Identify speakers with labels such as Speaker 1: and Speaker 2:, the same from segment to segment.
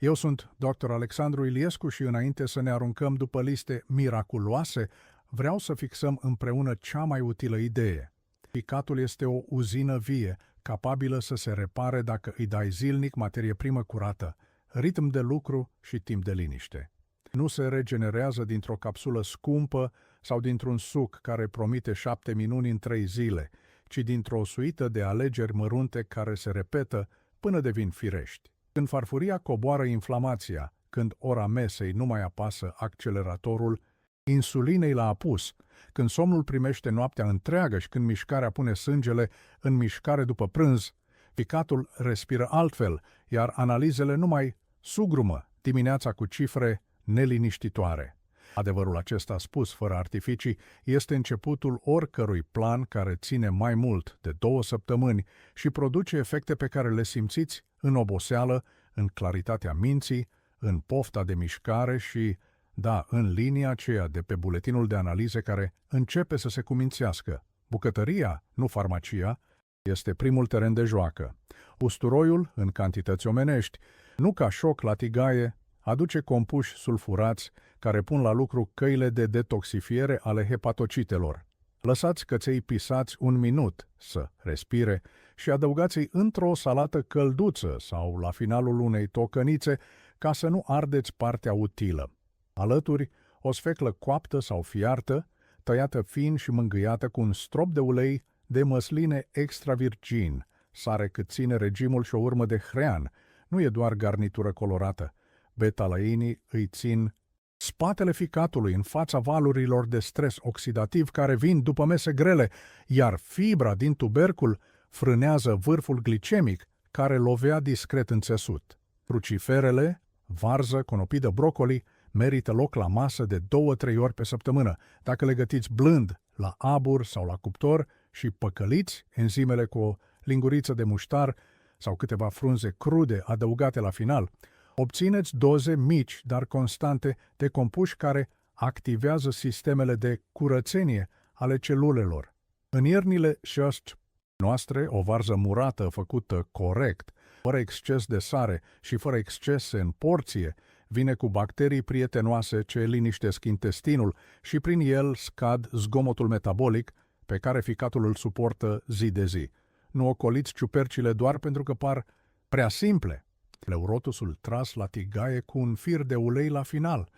Speaker 1: Eu sunt dr. Alexandru Iliescu și înainte să ne aruncăm după liste miraculoase, vreau să fixăm împreună cea mai utilă idee. Ficatul este o uzină vie, capabilă să se repare dacă îi dai zilnic materie primă curată, ritm de lucru și timp de liniște. Nu se regenerează dintr-o capsulă scumpă sau dintr-un suc care promite 7 minuni în 3 zile, ci dintr-o suită de alegeri mărunte care se repetă până devin firești. Când farfuria coboară inflamația, când ora mesei nu mai apasă acceleratorul, insulinei la apus, când somnul primește noaptea întreagă și când mișcarea pune sângele în mișcare după prânz, ficatul respiră altfel, iar analizele nu mai sugrumă dimineața cu cifre neliniștitoare. Adevărul acesta spus fără artificii este începutul oricărui plan care ține mai mult de 2 săptămâni și produce efecte pe care le simțiți în oboseală, în claritatea minții, în pofta de mișcare și, da, în linia aceea de pe buletinul de analize care începe să se cumințească. Bucătăria, nu farmacia, este primul teren de joacă. Usturoiul, în cantități omenești, nu ca șoc la tigaie, aduce compuși sulfurați care pun la lucru căile de detoxifiere ale hepatocitelor. Lăsați căței pisați 1 minut să respire și adăugați-i într-o salată călduță sau la finalul unei tocănițe ca să nu ardeți partea utilă. Alături, o sfeclă coaptă sau fiartă, tăiată fin și mângâiată cu un strop de ulei de măsline extra virgin, sare cât ține regimul și o urmă de hrean, nu e doar garnitură colorată. Betalăinii îi țin spatele ficatului în fața valurilor de stres oxidativ care vin după mese grele, iar fibra din tubercul frânează vârful glicemic care lovea discret în țesut. Cruciferele, varză, conopidă, brocoli merită loc la masă de 2-3 ori pe săptămână. Dacă le gătiți blând, la abur sau la cuptor și păcăliți enzimele cu o linguriță de muștar sau câteva frunze crude adăugate la final, obțineți doze mici, dar constante, de compuși care activează sistemele de curățenie ale celulelor. În iernile șoști noastre, o varză murată făcută corect, fără exces de sare și fără excese în porție, vine cu bacterii prietenoase ce liniștesc intestinul și prin el scad zgomotul metabolic pe care ficatul îl suportă zi de zi. Nu ocoliți ciupercile doar pentru că par prea simple. Pleurotusul tras la tigaie cu un fir de ulei la final,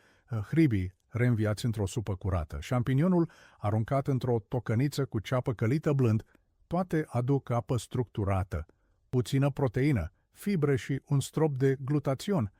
Speaker 1: hribii reînviați într-o supă curată, șampinionul aruncat într-o tocăniță cu ceapă călită blând, toate aduc apă structurată, puțină proteină, fibre și un strop de glutațion.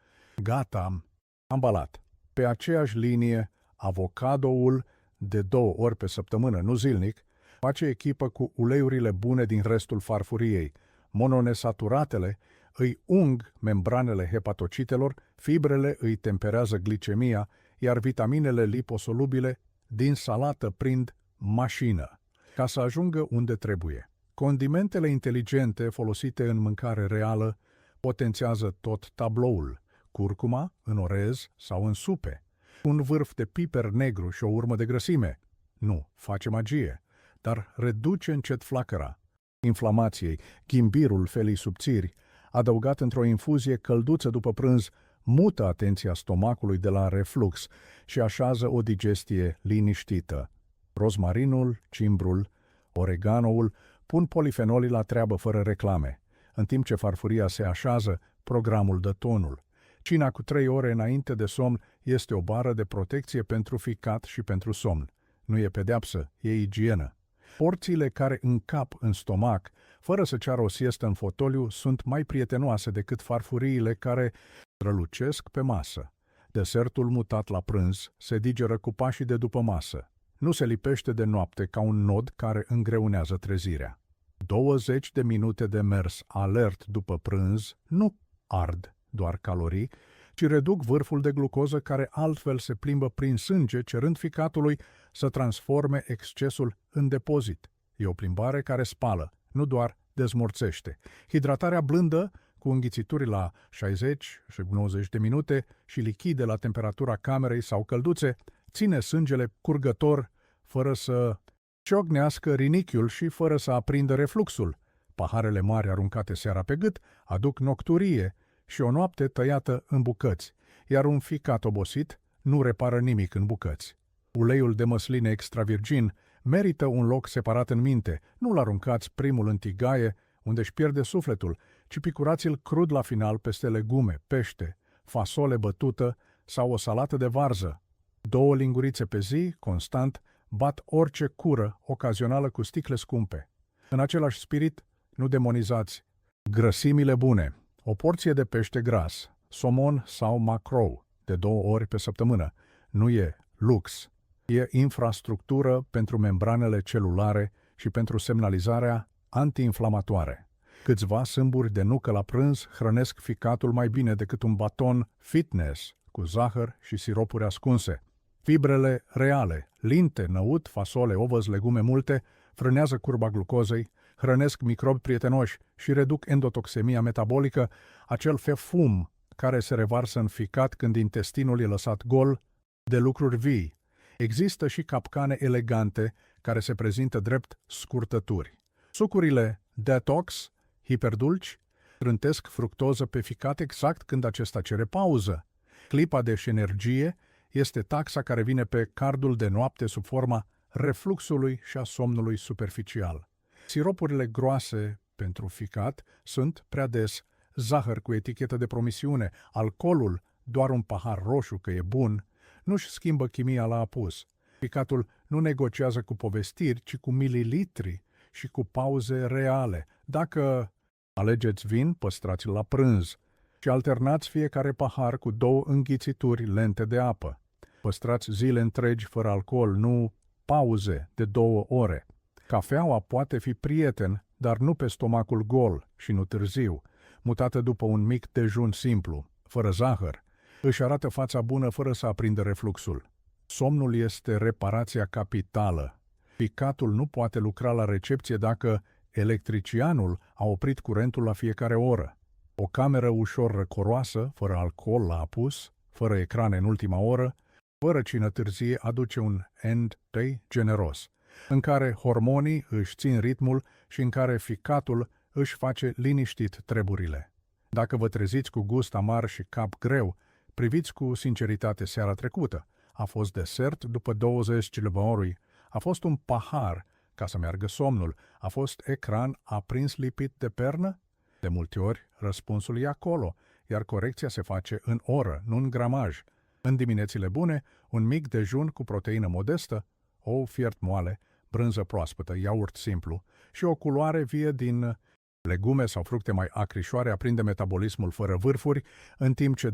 Speaker 1: Gata, ambalat. Pe aceeași linie, avocadoul, de 2 ori pe săptămână, nu zilnic, face echipă cu uleiurile bune din restul farfuriei. Mononesaturatele îi ung membranele hepatocitelor, fibrele îi temperează glicemia, iar vitaminele liposolubile din salată prind mașină, ca să ajungă unde trebuie. Condimentele inteligente folosite în mâncare reală potențează tot tabloul, curcuma în orez sau în supe, un vârf de piper negru și o urmă de grăsime. Nu face magie, dar reduce încet flacăra inflamației, ghimbirul felii subțiri, adăugat într-o infuzie călduță după prânz, mută atenția stomacului de la reflux și așează o digestie liniștită. Rozmarinul, cimbrul, oreganoul pun polifenolii la treabă fără reclame. În timp ce farfuria se așează, programul dă tonul. Cina cu 3 ore înainte de somn este o bară de protecție pentru ficat și pentru somn. Nu e pedeapsă, e igienă. Porțiile care încap în stomac, fără să ceară o siestă în fotoliu, sunt mai prietenoase decât farfuriile care strălucesc pe masă. Desertul mutat la prânz se digeră cu pașii de după masă. Nu se lipește de noapte ca un nod care îngreunează trezirea. 20 de minute de mers alert după prânz nu ard doar calorii, ci reduc vârful de glucoză care altfel se plimbă prin sânge, cerând ficatului să transforme excesul în depozit. E o plimbare care spală, nu doar dezmorțește. Hidratarea blândă, cu înghițituri la 60 și 90 de minute și lichide la temperatura camerei sau călduțe, ține sângele curgător fără să ciocnească rinichiul și fără să aprindă refluxul. Paharele mari aruncate seara pe gât aduc nocturie și o noapte tăiată în bucăți, iar un ficat obosit nu repară nimic în bucăți. Uleiul de măsline extra virgin merită un loc separat în minte, nu-l aruncați primul în tigaie, unde își pierde sufletul, ci picurați-l crud la final peste legume, pește, fasole bătută sau o salată de varză. 2 lingurițe pe zi, constant, bat orice cură ocazională cu sticle scumpe. În același spirit, nu demonizați grăsimile bune. O porție de pește gras, somon sau macrou, de 2 ori pe săptămână, nu e lux. E infrastructură pentru membranele celulare și pentru semnalizarea antiinflamatoare. Câțiva sâmburi de nucă la prânz hrănesc ficatul mai bine decât un baton fitness cu zahăr și siropuri ascunse. Fibrele reale, linte, năut, fasole, ovăz, legume multe, frânează curba glucozei, hrănesc microbi prietenoși și reduc endotoxemia metabolică, acel fum care se revarsă în ficat când intestinul e lăsat gol de lucruri vii. Există și capcane elegante care se prezintă drept scurtături. Sucurile detox, hiperdulci, trântesc fructoză pe ficat exact când acesta cere pauză. Clipa de energie este taxa care vine pe cardul de noapte sub forma refluxului și a somnului superficial. Siropurile groase pentru ficat sunt, prea des, zahăr cu etichetă de promisiune, alcoolul, doar un pahar roșu că e bun, nu-și schimbă chimia la apus. Ficatul nu negociază cu povestiri, ci cu mililitri și cu pauze reale. Dacă alegeți vin, păstrați-l la prânz și alternați fiecare pahar cu 2 înghițituri lente de apă. Păstrați zile întregi fără alcool, nu pauze de 2 ore. Cafeaua poate fi prieten, dar nu pe stomacul gol și nu târziu, mutată după un mic dejun simplu, fără zahăr. Își arată fața bună fără să aprindă refluxul. Somnul este reparația capitală. Ficatul nu poate lucra la recepție dacă electricianul a oprit curentul la fiecare oră. O cameră ușor răcoroasă, fără alcool la apus, fără ecrane în ultima oră, fără cină târzie, aduce un end day generos, în care hormonii își țin ritmul și în care ficatul își face liniștit treburile. Dacă vă treziți cu gust amar și cap greu, priviți cu sinceritate seara trecută. A fost desert după 20 kWh, a fost un pahar ca să meargă somnul, a fost ecran aprins lipit de pernă? De multe ori, răspunsul e acolo, iar corecția se face în oră, nu în gramaj. În diminețile bune, un mic dejun cu proteină modestă, ou fiert moale, brânză proaspătă, iaurt simplu și o culoare vie din legume sau fructe mai acrișoare aprinde metabolismul fără vârfuri, în timp ce 2-3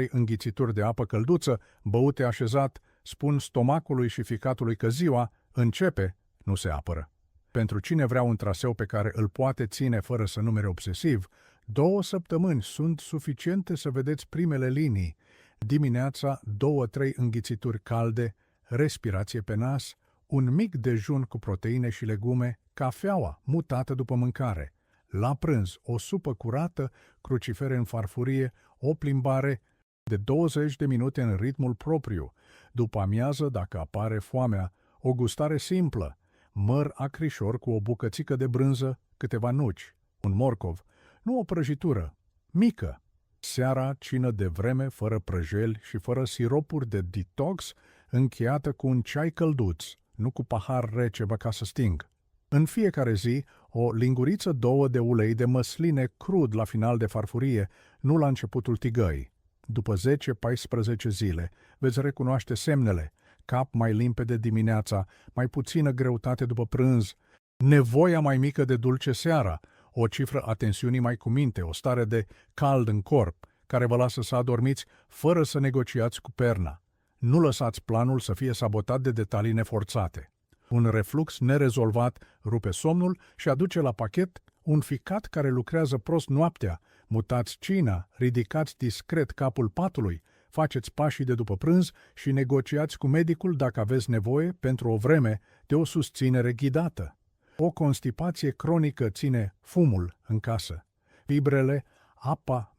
Speaker 1: înghițituri de apă călduță, băute așezat, spun stomacului și ficatului că ziua începe, nu se apără. Pentru cine vrea un traseu pe care îl poate ține fără să numere obsesiv, 2 săptămâni sunt suficiente să vedeți primele linii. Dimineața, 2-3 înghițituri calde, respirație pe nas, un mic dejun cu proteine și legume, cafeaua mutată după mâncare. La prânz, o supă curată, crucifere în farfurie, o plimbare de 20 de minute în ritmul propriu. După amiază, dacă apare foamea, o gustare simplă, măr acrișor cu o bucățică de brânză, câteva nuci, un morcov, nu o prăjitură, mică. Seara, cină de vreme, fără prăjeli și fără siropuri de detox, încheiată cu un ceai călduț, nu cu pahar rece ca să sting. În fiecare zi, o linguriță 2 de ulei de măsline crud la final de farfurie, nu la începutul tigăii. După 10-14 zile, veți recunoaște semnele, cap mai limpede dimineața, mai puțină greutate după prânz, nevoia mai mică de dulce seara, o cifră a tensiunii mai cu minte, o stare de cald în corp, care vă lasă să adormiți fără să negociați cu perna. Nu lăsați planul să fie sabotat de detalii neforțate. Un reflux nerezolvat rupe somnul și aduce la pachet un ficat care lucrează prost noaptea. Mutați cina, ridicați discret capul patului, faceți pașii de după prânz și negociați cu medicul dacă aveți nevoie, pentru o vreme, de o susținere ghidată. O constipație cronică ține fumul în casă. Fibrele, apa,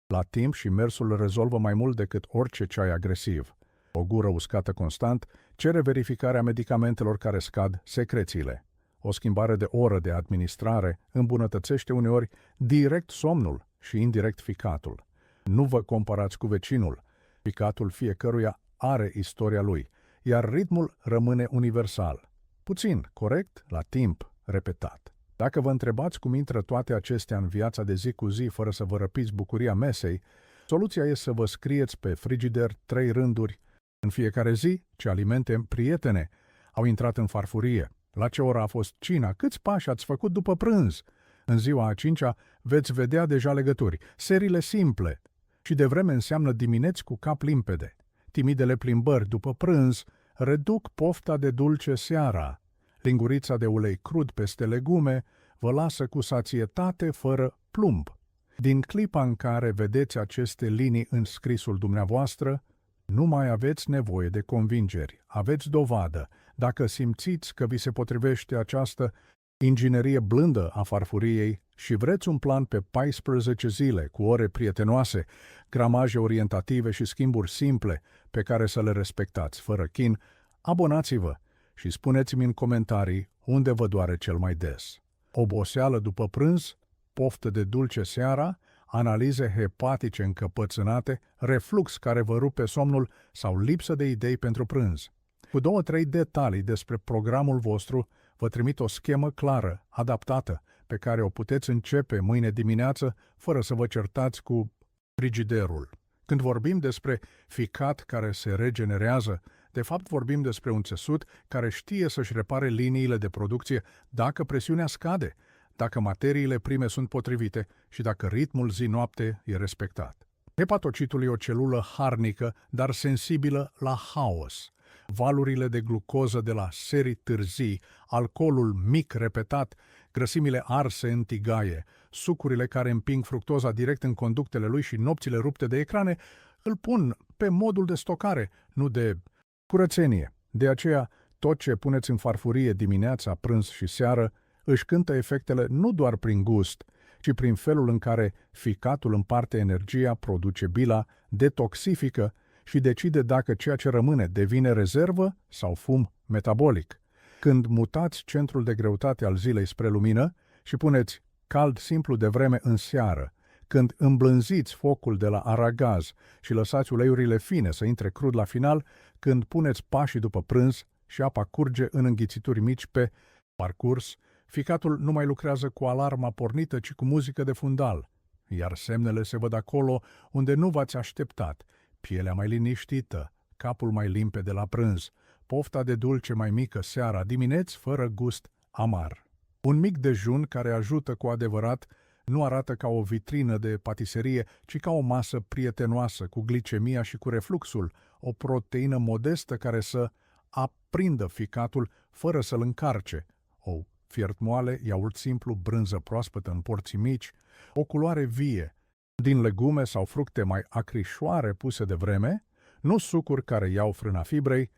Speaker 1: la timp și mersul rezolvă mai mult decât orice ceai agresiv. O gură uscată constant cere verificarea medicamentelor care scad secrețiile. O schimbare de oră de administrare îmbunătățește uneori direct somnul și indirect ficatul. Nu vă comparați cu vecinul. Ficatul fiecăruia are istoria lui, iar ritmul rămâne universal. Puțin, corect, la timp, repetat. Dacă vă întrebați cum intră toate acestea în viața de zi cu zi fără să vă răpiți bucuria mesei, soluția este să vă scrieți pe frigider 3 rânduri în fiecare zi ce alimente prietene au intrat în farfurie, la ce oră a fost cina, câți pași ați făcut după prânz. În ziua a 5-a veți vedea deja legături, seriile simple, și de vreme înseamnă dimineți cu cap limpede. Timidele plimbări după prânz reduc pofta de dulce seara. Lingurița de ulei crud peste legume vă lasă cu sațietate fără plumb. Din clipa în care vedeți aceste linii în scrisul dumneavoastră, nu mai aveți nevoie de convingeri, aveți dovadă. Dacă simțiți că vi se potrivește această inginerie blândă a farfuriei și vreți un plan pe 14 zile cu ore prietenoase, gramaje orientative și schimburi simple pe care să le respectați fără chin, abonați-vă și spuneți-mi în comentarii unde vă doare cel mai des. Oboseală după prânz, poftă de dulce seara, analize hepatice încăpățânate, reflux care vă rupe somnul sau lipsă de idei pentru prânz. Cu 2-3 detalii despre programul vostru, vă trimit o schemă clară, adaptată, pe care o puteți începe mâine dimineață fără să vă certați cu frigiderul. Când vorbim despre ficat care se regenerează, de fapt vorbim despre un țesut care știe să-și repare liniile de producție dacă presiunea scade, dacă materiile prime sunt potrivite și dacă ritmul zi-noapte e respectat. Hepatocitul e o celulă harnică, dar sensibilă la haos. Valurile de glucoză de la serii târzii, alcoolul mic repetat, grăsimile arse în tigaie, sucurile care împing fructoza direct în conductele lui și nopțile rupte de ecrane, îl pun pe modul de stocare, nu de curățenie. De aceea, tot ce puneți în farfurie dimineața, prânz și seară, își cântă efectele nu doar prin gust, ci prin felul în care ficatul împarte energia, produce bila, detoxifică și decide dacă ceea ce rămâne devine rezervă sau fum metabolic. Când mutați centrul de greutate al zilei spre lumină și puneți cald simplu de vreme în seară, când îmblânziți focul de la aragaz și lăsați uleiurile fine să intre crud la final, când puneți pașii după prânz și apa curge în înghițituri mici pe parcurs, ficatul nu mai lucrează cu alarma pornită, ci cu muzică de fundal, iar semnele se văd acolo unde nu v-ați așteptat, pielea mai liniștită, capul mai limpede la prânz, pofta de dulce mai mică seara, dimineți fără gust amar. Un mic dejun care ajută cu adevărat nu arată ca o vitrină de patiserie, ci ca o masă prietenoasă cu glicemia și cu refluxul, o proteină modestă care să aprindă ficatul fără să-l încarce, o fiert moale, iaurt simplu, brânză proaspătă în porții mici, o culoare vie, din legume sau fructe mai acrișoare puse de vreme, nu sucuri care iau frâna fibrei,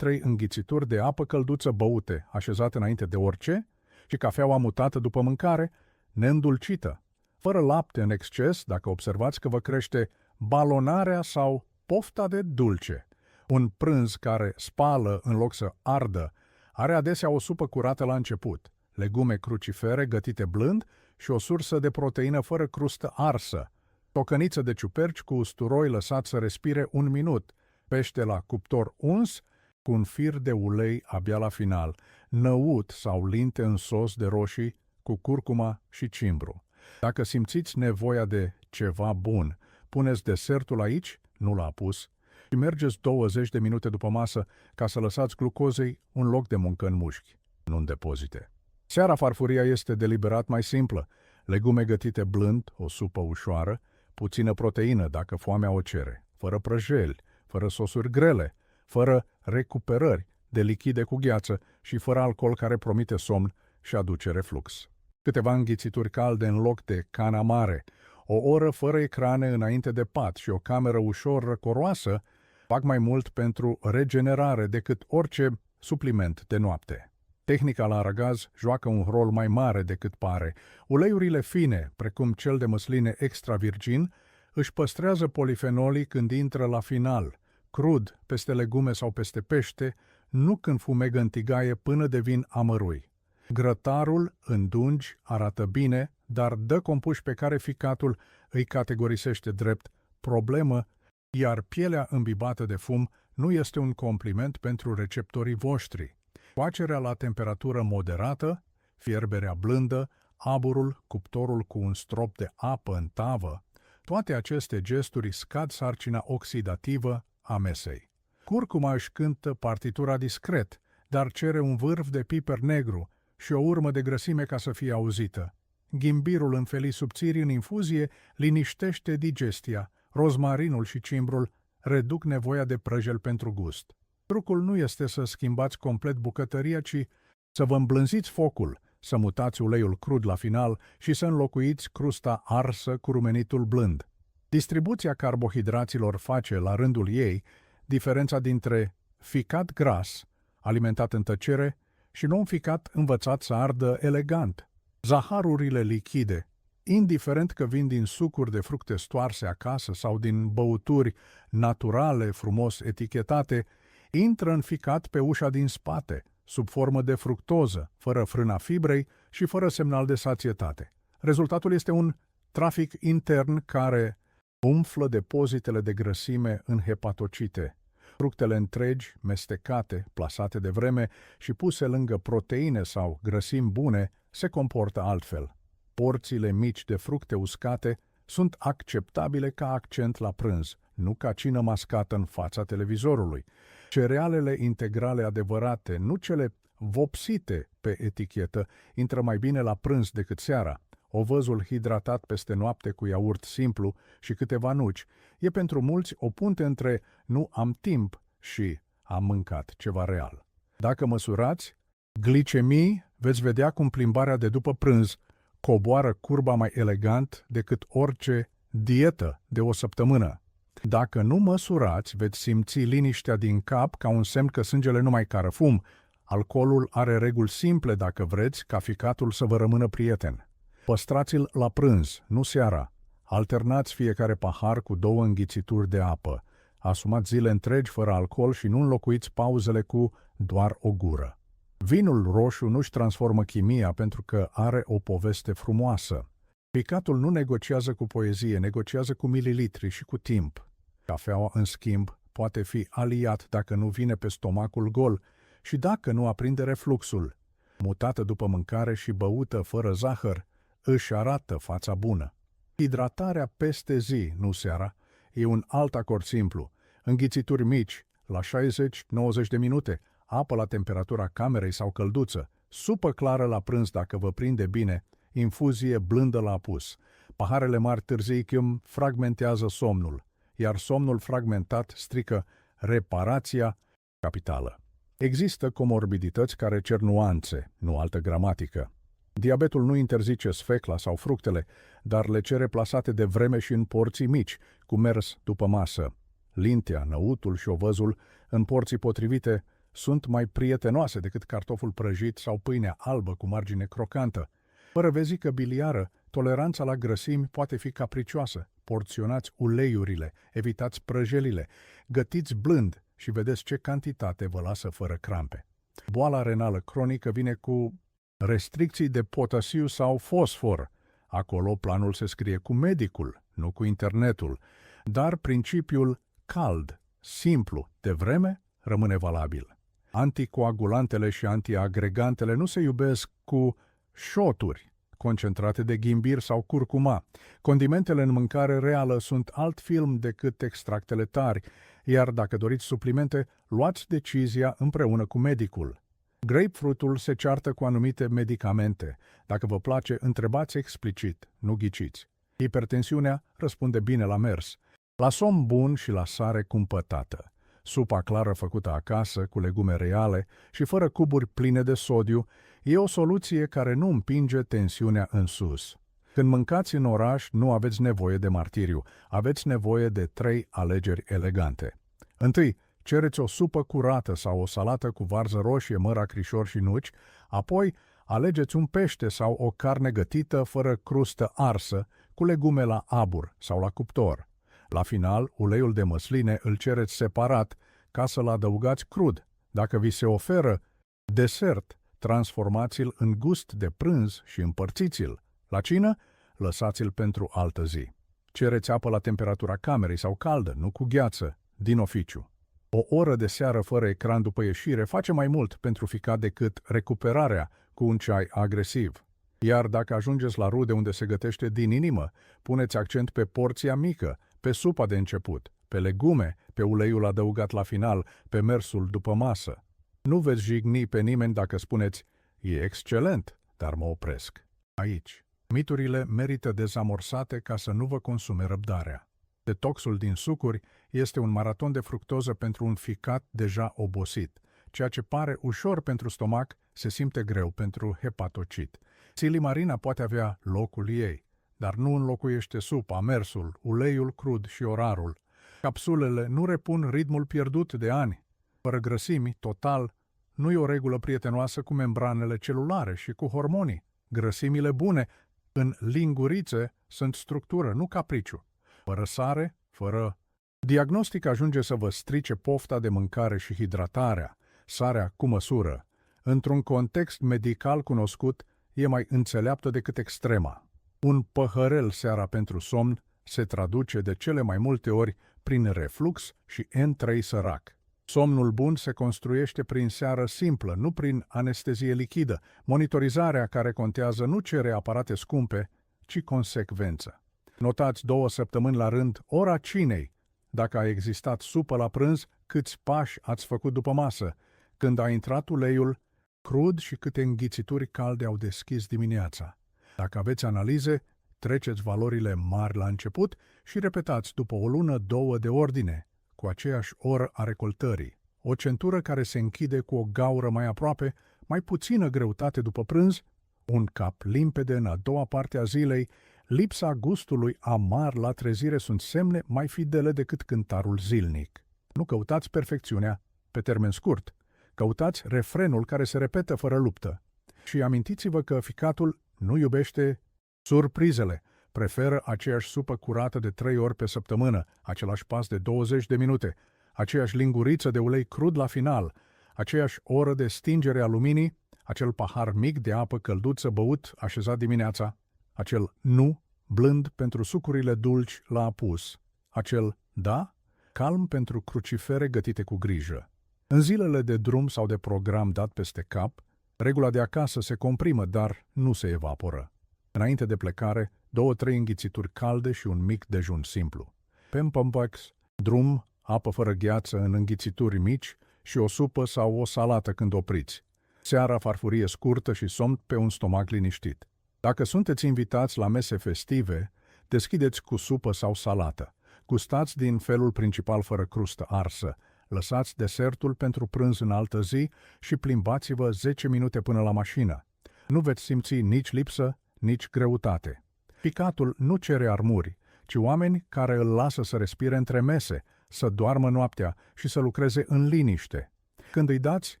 Speaker 1: 2-3 înghițituri de apă călduță băute, așezate înainte de orice, și cafeaua mutată după mâncare, neîndulcită, fără lapte în exces, dacă observați că vă crește balonarea sau pofta de dulce. Un prânz care spală în loc să ardă are adesea o supă curată la început, legume crucifere gătite blând și o sursă de proteină fără crustă arsă, tocăniță de ciuperci cu usturoi lăsat să respire 1 minut, pește la cuptor uns cu un fir de ulei abia la final, năut sau linte în sos de roșii cu curcuma și cimbru. Dacă simțiți nevoia de ceva bun, puneți desertul aici, nu l-a apus, și mergeți 20 de minute după masă ca să lăsați glucozei un loc de muncă în mușchi, nu în depozite. Seara farfuria este deliberat mai simplă, legume gătite blând, o supă ușoară, puțină proteină dacă foamea o cere, fără prăjeli, fără sosuri grele, fără recuperări de lichide cu gheață și fără alcool care promite somn și aduce reflux. Câteva înghițituri calde în loc de cana mare, o oră fără ecrane înainte de pat și o cameră ușor răcoroasă fac mai mult pentru regenerare decât orice supliment de noapte. Tehnica la aragaz joacă un rol mai mare decât pare. Uleiurile fine, precum cel de măsline extra virgin, își păstrează polifenolii când intră la final, crud, peste legume sau peste pește, nu când fumegă în tigaie până devin amărui. Grătarul, în dungi, arată bine, dar dă compuși pe care ficatul îi categorisește drept problemă, iar pielea îmbibată de fum nu este un compliment pentru receptorii voștri. Coacerea la temperatură moderată, fierberea blândă, aburul, cuptorul cu un strop de apă în tavă, toate aceste gesturi scad sarcina oxidativă a mesei. Curcuma își cântă partitura discret, dar cere un vârf de piper negru și o urmă de grăsime ca să fie auzită. Ghimbirul în felii subțiri în infuzie liniștește digestia, rozmarinul și cimbrul reduc nevoia de prăjel pentru gust. Trucul nu este să schimbați complet bucătăria, ci să vă îmblânziți focul, să mutați uleiul crud la final și să înlocuiți crusta arsă cu rumenitul blând. Distribuția carbohidraților face, la rândul ei, diferența dintre ficat gras, alimentat în tăcere, și non-ficat învățat să ardă elegant. Zaharurile lichide, indiferent că vin din sucuri de fructe stoarse acasă sau din băuturi naturale frumos etichetate, intră în ficat pe ușa din spate, sub formă de fructoză, fără frâna fibrei și fără semnal de sațietate. Rezultatul este un trafic intern care umflă depozitele de grăsime în hepatocite. Fructele întregi, mestecate, plasate de vreme și puse lângă proteine sau grăsimi bune, se comportă altfel. Porțiile mici de fructe uscate sunt acceptabile ca accent la prânz, nu ca cină mascată în fața televizorului. Cerealele integrale adevărate, nu cele vopsite pe etichetă, intră mai bine la prânz decât seara. Ovăzul hidratat peste noapte cu iaurt simplu și câteva nuci e pentru mulți o punte între nu am timp și am mâncat ceva real. Dacă măsurați glicemii, veți vedea cum plimbarea de după prânz coboară curba mai elegant decât orice dietă de o săptămână. Dacă nu măsurați, veți simți liniștea din cap ca un semn că sângele nu mai cară fum. Alcoolul are reguli simple dacă vreți ca ficatul să vă rămână prieten. Păstrați-l la prânz, nu seara. Alternați fiecare pahar cu 2 înghițituri de apă. Asumați zile întregi fără alcool și nu înlocuiți pauzele cu doar o gură. Vinul roșu nu-și transformă chimia pentru că are o poveste frumoasă. Ficatul nu negociază cu poezie, negociază cu mililitri și cu timp. Cafeaua, în schimb, poate fi aliat dacă nu vine pe stomacul gol și dacă nu aprinde refluxul. Mutată după mâncare și băută fără zahăr, își arată fața bună. Hidratarea peste zi, nu seara, e un alt acord simplu. Înghițituri mici, la 60-90 de minute, apă la temperatura camerei sau călduță, supă clară la prânz dacă vă prinde bine, infuzie blândă la apus. Paharele mari târzii fragmentează somnul, iar somnul fragmentat strică reparația capitală. Există comorbidități care cer nuanțe, nu altă gramatică. Diabetul nu interzice sfecla sau fructele, dar le cere plasate de vreme și în porții mici, cu mers după masă. Lintea, năutul și ovăzul, în porții potrivite, sunt mai prietenoase decât cartoful prăjit sau pâinea albă cu margine crocantă. Fără vezică biliară, toleranța la grăsimi poate fi capricioasă. Porționați uleiurile, evitați prăjelile, gătiți blând și vedeți ce cantitate vă lasă fără crampe. Boala renală cronică vine cu restricții de potasiu sau fosfor. Acolo planul se scrie cu medicul, nu cu internetul, dar principiul cald, simplu, de vreme, rămâne valabil. Anticoagulantele și antiagregantele nu se iubesc cu șoturi concentrate de ghimbir sau curcuma. Condimentele în mâncare reală sunt alt film decât extractele tari, iar dacă doriți suplimente, luați decizia împreună cu medicul. Grapefruitul se ceartă cu anumite medicamente. Dacă vă place, întrebați explicit, nu ghiciți. Hipertensiunea răspunde bine la mers, la somn bun și la sare cumpătată. Supa clară făcută acasă, cu legume reale și fără cuburi pline de sodiu, e o soluție care nu împinge tensiunea în sus. Când mâncați în oraș, nu aveți nevoie de martiriu, aveți nevoie de 3 alegeri elegante. Întâi, cereți o supă curată sau o salată cu varză roșie, măr, acrișor și nuci, apoi alegeți un pește sau o carne gătită fără crustă arsă, cu legume la abur sau la cuptor. La final, uleiul de măsline îl cereți separat ca să-l adăugați crud. Dacă vi se oferă desert, transformați-l în gust de prânz și împărțiți-l. La cină, lăsați-l pentru altă zi. Cereți apă la temperatura camerei sau caldă, nu cu gheață, din oficiu. O oră de seară fără ecran după ieșire face mai mult pentru ficat decât recuperarea cu un ceai agresiv. Iar dacă ajungeți la rude unde se gătește din inimă, puneți accent pe porția mică, pe supa de început, pe legume, pe uleiul adăugat la final, pe mersul după masă. Nu veți jigni pe nimeni dacă spuneți, e excelent, dar mă opresc aici. Miturile merită dezamorsate ca să nu vă consume răbdarea. Detoxul din sucuri este un maraton de fructoză pentru un ficat deja obosit. Ceea ce pare ușor pentru stomac se simte greu pentru hepatocit. Silimarina poate avea locul ei, dar nu înlocuiește supa, mersul, uleiul crud și orarul. Capsulele nu repun ritmul pierdut de ani. Fără grăsimi, total, nu e o regulă prietenoasă cu membranele celulare și cu hormonii. Grăsimile bune în lingurițe sunt structură, nu capriciu. Fără sare, fără... Diagnostic ajunge să vă strice pofta de mâncare și hidratarea, sarea cu măsură. Într-un context medical cunoscut, e mai înțeleaptă decât extrema. Un păhărel seara pentru somn se traduce de cele mai multe ori prin reflux și N3 sărac. Somnul bun se construiește prin seară simplă, nu prin anestezie lichidă. Monitorizarea care contează nu cere aparate scumpe, ci consecvență. Notați 2 săptămâni la rând ora cinei. Dacă a existat supă la prânz, câți pași ați făcut după masă, când a intrat uleiul crud și câte înghițituri calde au deschis dimineața. Dacă aveți analize, treceți valorile mari la început și repetați după o lună, 2 de ordine, cu aceeași oră a recoltării. O centură care se închide cu o gaură mai aproape, mai puțină greutate după prânz, un cap limpede în a doua parte a zilei, lipsa gustului amar la trezire sunt semne mai fidele decât cântarul zilnic. Nu căutați perfecțiunea pe termen scurt, căutați refrenul care se repetă fără luptă. Și amintiți-vă că ficatul nu iubește surprizele, preferă aceeași supă curată de 3 ori pe săptămână, același pas de 20 de minute, aceeași linguriță de ulei crud la final, aceeași oră de stingere a luminii, acel pahar mic de apă călduță băut așezat dimineața, acel nu blând pentru sucurile dulci la apus, acel da calm pentru crucifere gătite cu grijă. În zilele de drum sau de program dat peste cap, regula de acasă se comprimă, dar nu se evaporă. Înainte de plecare, 2-3 înghițituri calde și un mic dejun simplu. Pempampex, drum, apă fără gheață în înghițituri mici și o supă sau o salată când opriți. Seara, farfurie scurtă și somn pe un stomac liniștit. Dacă sunteți invitați la mese festive, deschideți cu supă sau salată. Gustați din felul principal fără crustă arsă. Lăsați desertul pentru prânz în altă zi și plimbați-vă 10 minute până la mașină. Nu veți simți nici lipsă, nici greutate. Ficatul nu cere armuri, ci oameni care îl lasă să respire între mese, să doarmă noaptea și să lucreze în liniște. Când îi dați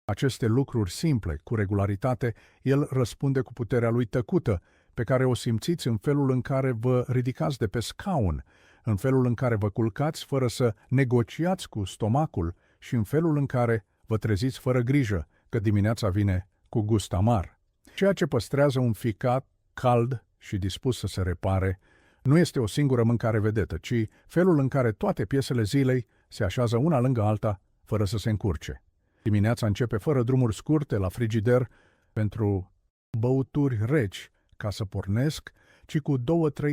Speaker 1: aceste lucruri simple, cu regularitate, el răspunde cu puterea lui tăcută, pe care o simțiți în felul în care vă ridicați de pe scaun, în felul în care vă culcați fără să negociați cu stomacul și în felul în care vă treziți fără grijă că dimineața vine cu gust amar. Ceea ce păstrează un ficat cald și dispus să se repare nu este o singură mâncare vedetă, ci felul în care toate piesele zilei se așează una lângă alta fără să se încurce. Dimineața începe fără drumuri scurte la frigider pentru băuturi reci ca să pornesc, ci cu 2-3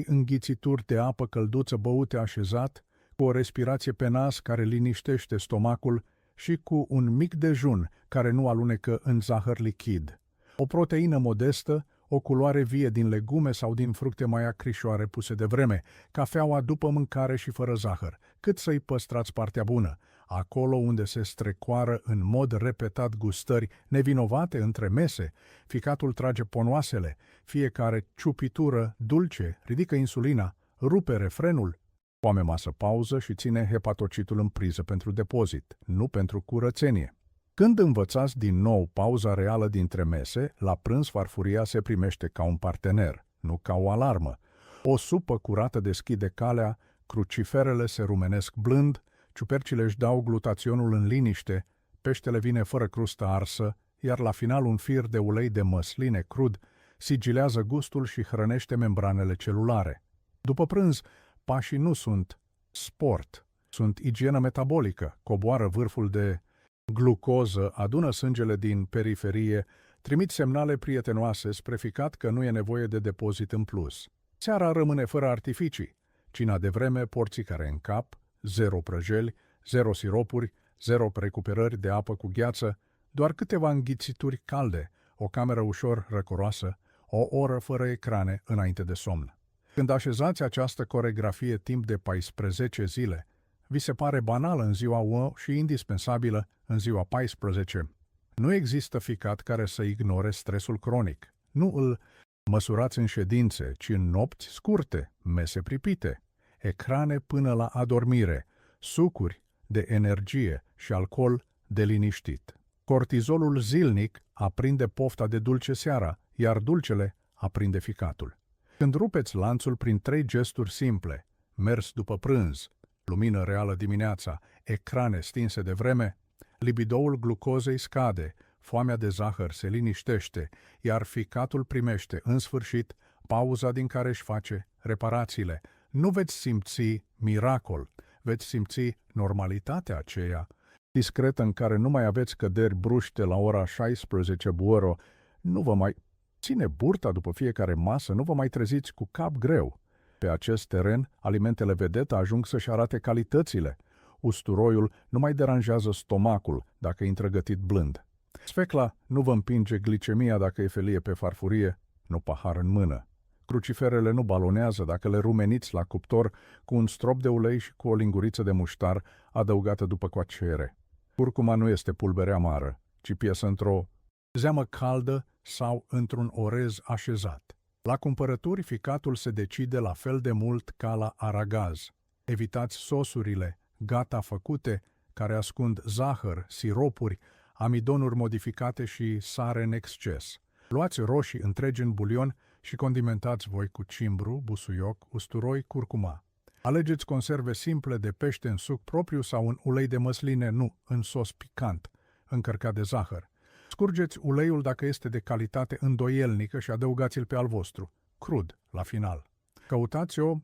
Speaker 1: înghițituri de apă călduță băute așezat, cu o respirație pe nas care liniștește stomacul și cu un mic dejun care nu alunecă în zahăr lichid. O proteină modestă, o culoare vie din legume sau din fructe mai acrișoare puse de vreme, cafeaua după mâncare și fără zahăr, cât să-i păstrați partea bună, acolo unde se strecoară în mod repetat gustări nevinovate între mese, ficatul trage ponoasele, fiecare ciupitură dulce ridică insulina, rupe refrenul, foame masă pauză și ține hepatocitul în priză pentru depozit, nu pentru curățenie. Când învățați din nou pauza reală dintre mese, la prânz farfuria se primește ca un partener, nu ca o alarmă. O supă curată deschide calea, cruciferele se rumenesc blând, ciupercile își dau glutaționul în liniște, peștele vine fără crustă arsă, iar la final un fir de ulei de măsline crud sigilează gustul și hrănește membranele celulare. După prânz, pașii nu sunt sport, sunt igienă metabolică, coboară vârful de glucoză, adună sângele din periferie, trimit semnale prietenoase spre ficat că nu e nevoie de depozit în plus. Seara rămâne fără artificii. Cina de vreme, porții care încap, 0 prăjeli, 0 siropuri, 0 recuperări de apă cu gheață, doar câteva înghițituri calde, o cameră ușor răcoroasă, o oră fără ecrane înainte de somn. Când așezați această coregrafie timp de 14 zile, vi se pare banală în ziua 1 și indispensabilă în ziua 14. Nu există ficat care să ignore stresul cronic. Nu îl măsurați în ședințe, ci în nopți scurte, mese pripite, ecrane până la adormire, sucuri de energie și alcool de liniștit. Cortizolul zilnic aprinde pofta de dulce seara, iar dulcele aprinde ficatul. Când rupeți lanțul prin 3 gesturi simple, mers după prânz, lumină reală dimineața, ecrane stinse de vreme, libidoul glucozei scade, foamea de zahăr se liniștește, iar ficatul primește, în sfârșit, pauza din care își face reparațiile. Nu veți simți miracol, veți simți normalitatea aceea discretă în care nu mai aveți căderi bruște la ora 16 buoro, nu vă mai ține burta după fiecare masă, nu vă mai treziți cu cap greu. Pe acest teren, alimentele vedetă ajung să-și arate calitățile. Usturoiul nu mai deranjează stomacul dacă intră gătit blând. Sfecla nu vă împinge glicemia dacă e felie pe farfurie, nu pahar în mână. Cruciferele nu balonează dacă le rumeniți la cuptor cu un strop de ulei și cu o linguriță de muștar adăugată după coacere. Curcuma nu este pulbere amară, ci piesă într-o zeamă caldă sau într-un orez așezat. La cumpărături, ficatul se decide la fel de mult ca la aragaz. Evitați sosurile gata făcute care ascund zahăr, siropuri, amidonuri modificate și sare în exces. Luați roșii întregi în bulion și condimentați voi cu cimbru, busuioc, usturoi, curcuma. Alegeți conserve simple de pește în suc propriu sau în ulei de măsline, nu în sos picant, încărcat de zahăr. Scurgeți uleiul dacă este de calitate îndoielnică și adăugați-l pe al vostru, crud, la final. Căutați o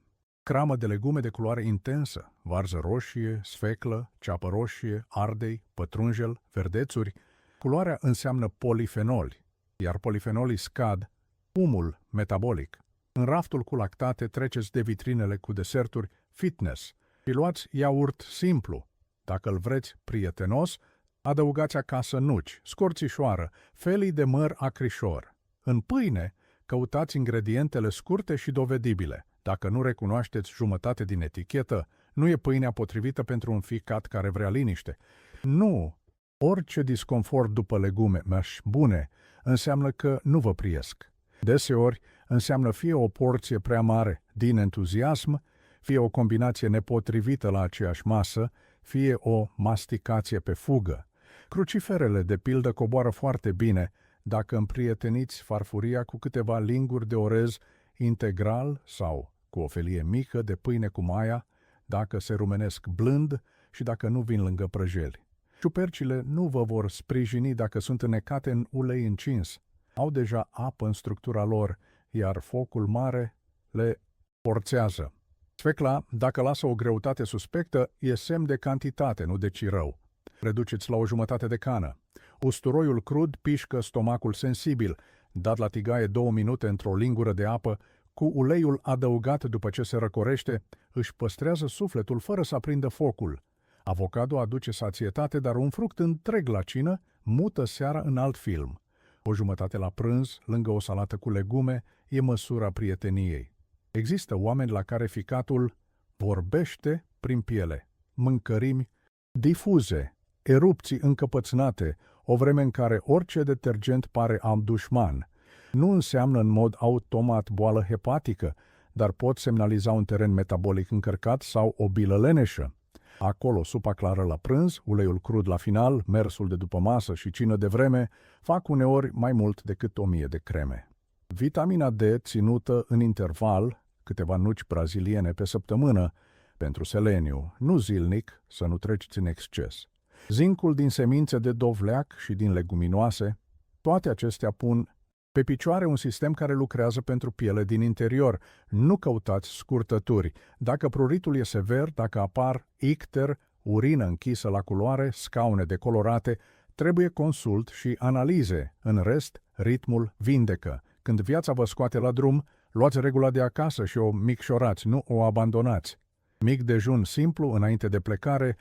Speaker 1: cramă de legume de culoare intensă, varză roșie, sfeclă, ceapă roșie, ardei, pătrunjel, verdețuri. Culoarea înseamnă polifenoli, iar polifenolii scad umul metabolic. În raftul cu lactate treceți de vitrinele cu deserturi fitness și luați iaurt simplu. Dacă îl vreți prietenos, adăugați acasă nuci, scorțișoară, felii de măr acrișor. În pâine, căutați ingredientele scurte și dovedibile. Dacă nu recunoașteți jumătate din etichetă, nu e pâinea potrivită pentru un ficat care vrea liniște. Nu! Orice disconfort după legume bune înseamnă că nu vă priesc. Deseori înseamnă fie o porție prea mare din entuziasm, fie o combinație nepotrivită la aceeași masă, fie o masticație pe fugă. Cruciferele, de pildă, coboară foarte bine dacă împrieteniți farfuria cu câteva linguri de orez integral sau cu o felie mică de pâine cu maia, dacă se rumenesc blând și dacă nu vin lângă prăjeli. Ciupercile nu vă vor sprijini dacă sunt înnecate în ulei încins. Au deja apă în structura lor, iar focul mare le forțează. Sfecla, dacă lasă o greutate suspectă, e semn de cantitate, nu de cirău. Reduceți la o jumătate de cană. Usturoiul crud pișcă stomacul sensibil, dat la tigaie 2 minute într-o lingură de apă, cu uleiul adăugat după ce se răcorește, își păstrează sufletul fără să aprindă focul. Avocado aduce sațietate, dar un fruct întreg la cină mută seara în alt film. O jumătate la prânz, lângă o salată cu legume, e măsura prieteniei. Există oameni la care ficatul vorbește prin piele, mâncărimi difuze, erupții încăpățânate, o vreme în care orice detergent pare dușman. Nu înseamnă în mod automat boală hepatică, dar pot semnaliza un teren metabolic încărcat sau o bilă leneșă. Acolo, supa clară la prânz, uleiul crud la final, mersul de după masă și cină de vreme fac uneori mai mult decât 1000 de creme. Vitamina D ținută în interval, câteva nuci braziliene pe săptămână, pentru seleniu, nu zilnic, să nu treceți în exces. Zincul din semințe de dovleac și din leguminoase, toate acestea pun Pe picioare un sistem care lucrează pentru piele din interior. Nu căutați scurtături. Dacă pruritul e sever, dacă apar icter, urină închisă la culoare, scaune decolorate, trebuie consult și analize. În rest, ritmul vindecă. Când viața vă scoate la drum, luați regula de acasă și o micșorați, nu o abandonați. Mic dejun simplu înainte de plecare,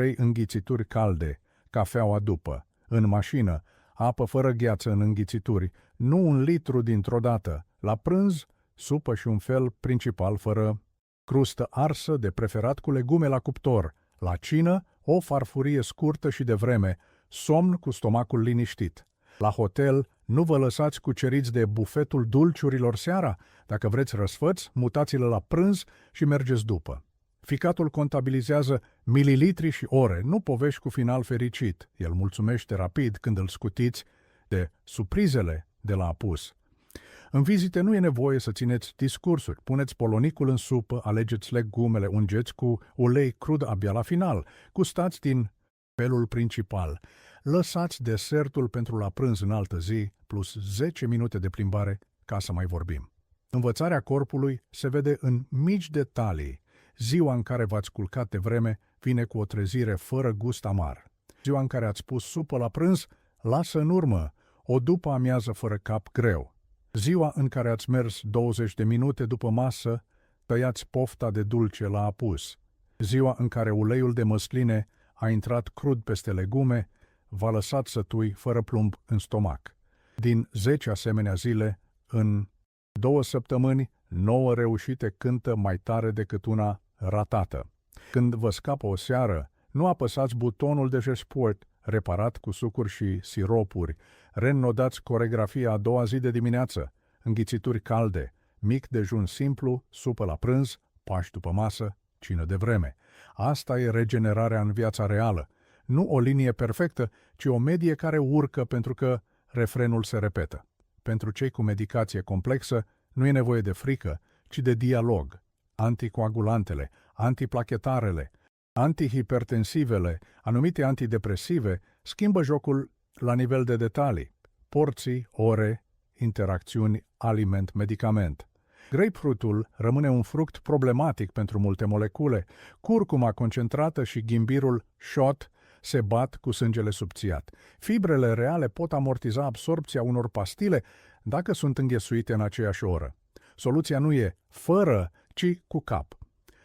Speaker 1: 2-3 înghițituri calde, cafeaua după. În mașină, apă fără gheață în înghițituri, nu 1 litru dintr-o dată. La prânz, supă și un fel principal fără crustă arsă, de preferat cu legume la cuptor. La cină, o farfurie scurtă și de vreme, somn cu stomacul liniștit. La hotel, nu vă lăsați cuceriți de bufetul dulciurilor seara. Dacă vreți răsfăți, mutați-le la prânz și mergeți după. Ficatul contabilizează mililitri și ore, nu povești cu final fericit. El mulțumește rapid când îl scutiți de surprizele de la apus. În vizite nu e nevoie să țineți discursuri. Puneți polonicul în supă, alegeți legumele, ungeți cu ulei crud abia la final. Gustați din felul principal. Lăsați desertul pentru la prânz în altă zi, plus 10 minute de plimbare, ca să mai vorbim. Învățarea corpului se vede în mici detalii. Ziua în care v-ați culcat de vreme vine cu o trezire fără gust amar. Ziua în care ați pus supă la prânz, lasă în urmă o după amiază fără cap greu. Ziua în care ați mers 20 de minute după masă, tăiați pofta de dulce la apus. Ziua în care uleiul de măsline a intrat crud peste legume, v-a lăsat sătui fără plumb în stomac. Din 10 asemenea zile, în 2 săptămâni, 9 reușite cântă mai tare decât una ratată. Când vă scapă o seară, nu apăsați butonul de G-Sport, reparat cu sucuri și siropuri, reînnodați coregrafia a doua zi de dimineață, înghițituri calde, mic dejun simplu, supă la prânz, pași după masă, cină de vreme. Asta e regenerarea în viața reală. Nu o linie perfectă, ci o medie care urcă pentru că refrenul se repetă. Pentru cei cu medicație complexă, nu e nevoie de frică, ci de dialog. Anticoagulantele, antiplachetarele, antihipertensivele, anumite antidepresive schimbă jocul la nivel de detalii. Porții, ore, interacțiuni, aliment-medicament. Grapefruitul rămâne un fruct problematic pentru multe molecule. Curcuma concentrată și ghimbirul shot se bat cu sângele subțiat. Fibrele reale pot amortiza absorpția unor pastile dacă sunt înghesuite în aceeași oră. Soluția nu e fără, ci cu cap.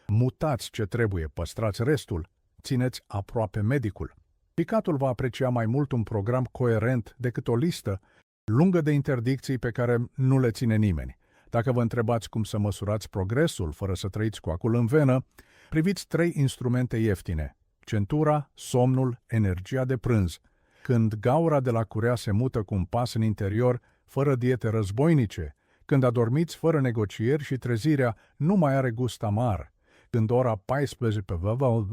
Speaker 1: Mutați ce trebuie, păstrați restul, țineți aproape medicul. Ficatul va aprecia mai mult un program coerent decât o listă lungă de interdicții pe care nu le ține nimeni. Dacă vă întrebați cum să măsurați progresul fără să trăiți cu acul în venă, priviți 3 instrumente ieftine: centura, somnul, energia de prânz. Când gaura de la curea se mută cu un pas în interior, fără diete războinice, când adormiți fără negocieri și trezirea nu mai are gust amar, când ora 14 pe văvăl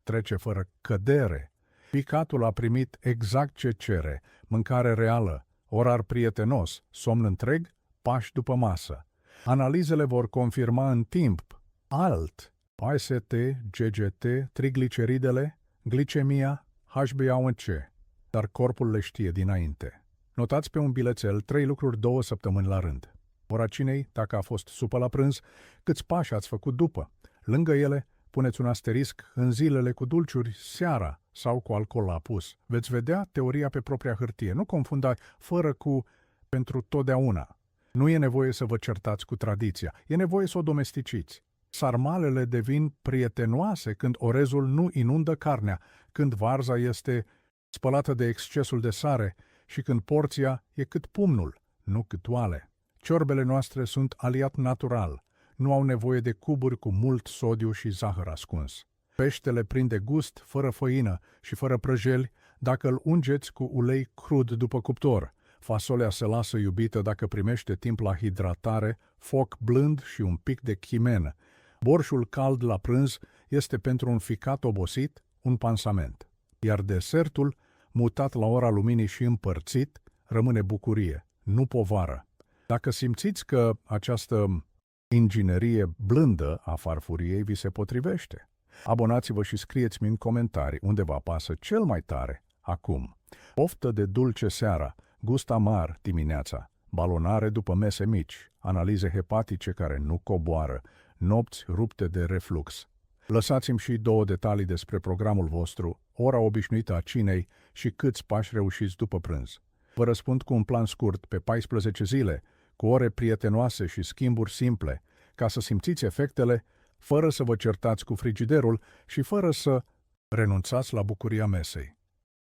Speaker 1: trece fără cădere. Ficatul a primit exact ce cere: mâncare reală, orar prietenos, somn întreg, pași după masă. Analizele vor confirma în timp alt: AST, GGT, trigliceridele, glicemia, HbA1c, dar corpul le știe dinainte. Notați pe un bilețel 3 lucruri 2 săptămâni la rând. Ora cinei, dacă a fost supă la prânz, câți pași ați făcut după. Lângă ele, puneți un asterisc în zilele cu dulciuri seara sau cu alcool la apus. Veți vedea teoria pe propria hârtie. Nu confunda fără cu pentru totdeauna. Nu e nevoie să vă certați cu tradiția, e nevoie să o domesticiți. Sarmalele devin prietenoase când orezul nu inundă carnea, când varza este spălată de excesul de sare și când porția e cât pumnul, nu cât oale. Ciorbele noastre sunt aliat natural, nu au nevoie de cuburi cu mult sodiu și zahăr ascuns. Peștele prinde gust fără făină și fără prăjeli dacă îl ungeți cu ulei crud după cuptor. Fasolea se lasă iubită dacă primește timp la hidratare, foc blând și un pic de chimenă. Borșul cald la prânz este pentru un ficat obosit un pansament, iar desertul, mutat la ora luminii și împărțit, rămâne bucurie, nu povară. Dacă simțiți că această inginerie blândă a farfuriei vi se potrivește, abonați-vă și scrieți-mi în comentarii unde vă apasă cel mai tare acum. Poftă de dulce seara, gust amar dimineața. balonare după mese mici, analize hepatice care nu coboară, nopți rupte de reflux. Lăsați-mi și 2 detalii despre programul vostru, ora obișnuită a cinei și câți pași reușiți după prânz. Vă răspund cu un plan scurt pe 14 zile, cu ore prietenoase și schimburi simple, ca să simțiți efectele, fără să vă certați cu frigiderul și fără să renunțați la bucuria mesei.